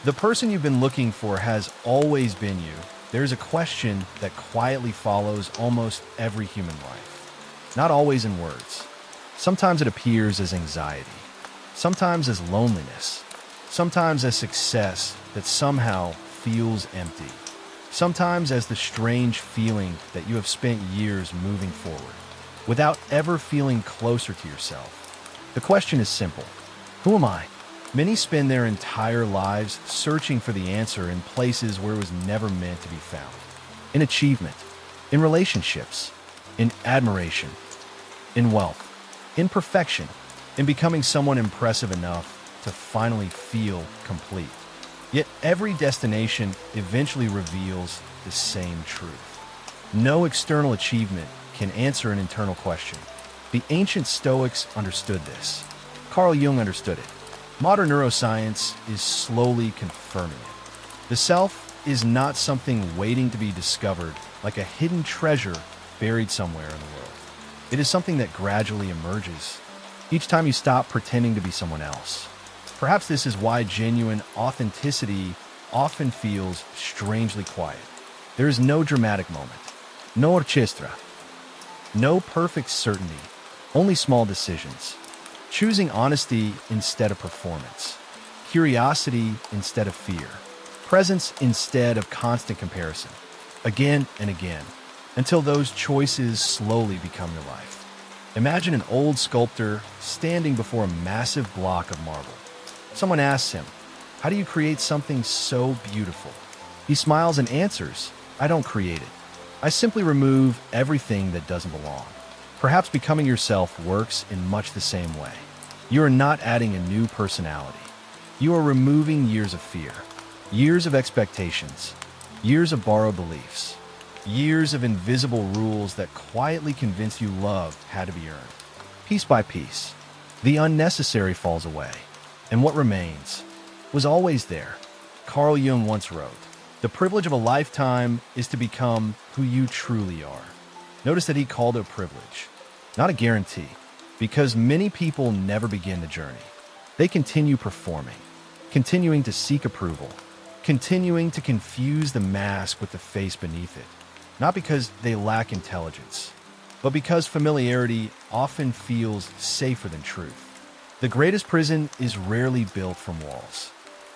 The person you've been looking for has always been you. There's a question that quietly follows almost every human life. Not always in words. Sometimes it appears as anxiety. Sometimes as loneliness. Sometimes as success that somehow feels empty. Sometimes as the strange feeling that you have spent years moving forward, without ever feeling closer to yourself. The question is simple. Who am I? Many spend their entire lives searching for the answer in places where it was never meant to be found. In achievement, in relationships, in admiration, in wealth, in perfection, in becoming someone impressive enough to finally feel complete. Yet every destination eventually reveals the same truth. No external achievement can answer an internal question. The ancient Stoics understood this. Carl Jung understood it. Modern neuroscience is slowly confirming it. The self is not something waiting to be discovered like a hidden treasure buried somewhere in the world. It is something that gradually emerges each time you stop pretending to be someone else. Perhaps this is why genuine authenticity often feels strangely quiet. There is no dramatic moment, no orchestra, no perfect certainty, only small decisions. Choosing honesty instead of performance, curiosity instead of fear, presence instead of constant comparison, again and again, until those choices slowly become your life. Imagine an old sculptor standing before a massive block of marble. Someone asks him, "How do you create something so beautiful?" He smiles and answers, "I don't create it. I simply remove everything that doesn't belong." Perhaps becoming yourself works in much the same way. You are not adding a new personality. You are removing years of fear, years of expectations, years of borrowed beliefs, years of invisible rules that quietly convince you love had to be earned. Piece by piece, the unnecessary falls away, and what remains was always there. Carl Jung once wrote, "The privilege of a lifetime is to become who you truly are." Notice that he called it a privilege, not a guarantee, because many people never begin the journey. They continue performing, continuing to seek approval, continuing to confuse the mask with the face beneath it, not because they lack intelligence, but because familiarity often feels safer than truth. The greatest prison is rarely built from walls.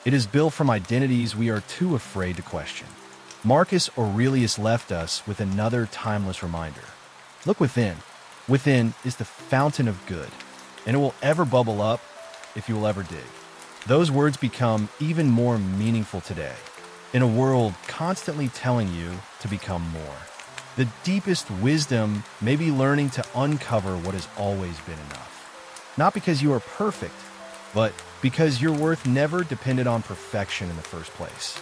It is built from identities we are too afraid to question. Marcus Aurelius left us with another timeless reminder. Look within. Within is the fountain of good, and it will ever bubble up if you will ever dig. Those words become even more meaningful today, in a world constantly telling you to become more. The deepest wisdom may be learning to uncover what has always been enough. Not because you are perfect, but because your worth never depended on perfection in the first place.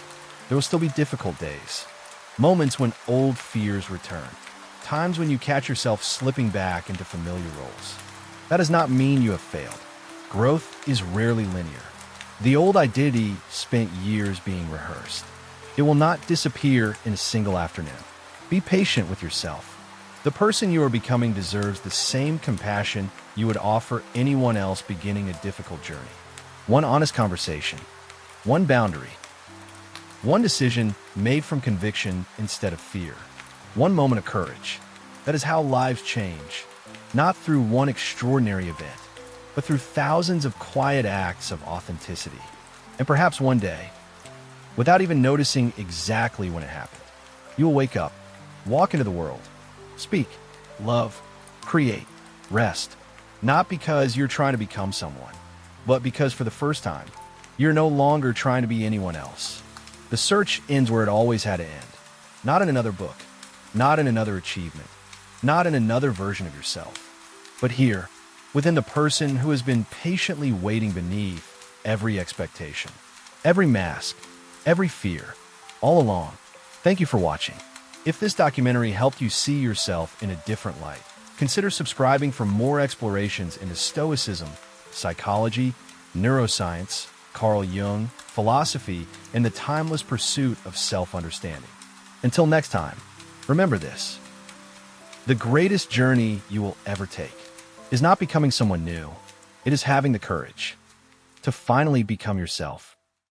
There will still be difficult days, moments when old fears return, times when you catch yourself slipping back into familiar roles. That does not mean you have failed. Growth is rarely linear. The old identity spent years being rehearsed. It will not disappear in a single afternoon. Be patient with yourself. The person you are becoming deserves the same compassion you would offer anyone else beginning a difficult journey. One honest conversation, one boundary, one decision made from conviction instead of fear, one moment of courage. That is how lives change, not through one extraordinary event, but through thousands of quiet acts of authenticity. And perhaps one day, without even noticing exactly when it happened, you will wake up, walk into the world, speak, love, create, rest, not because you're trying to become someone, but because for the first time, you're no longer trying to be anyone else. The search ends where it always had to end. Not in another book, not in another achievement, not in another version of yourself, but here, within the person who has been patiently waiting beneath every expectation, every mask, every fear, all along. Thank you for watching. If this documentary helped you see yourself in a different light, consider subscribing for more explorations into Stoicism, psychology, neuroscience, Carl Jung, philosophy, and the timeless pursuit of self-understanding. Until next time, remember this. The greatest journey you will ever take is not becoming someone new. It is having the courage to finally become yourself.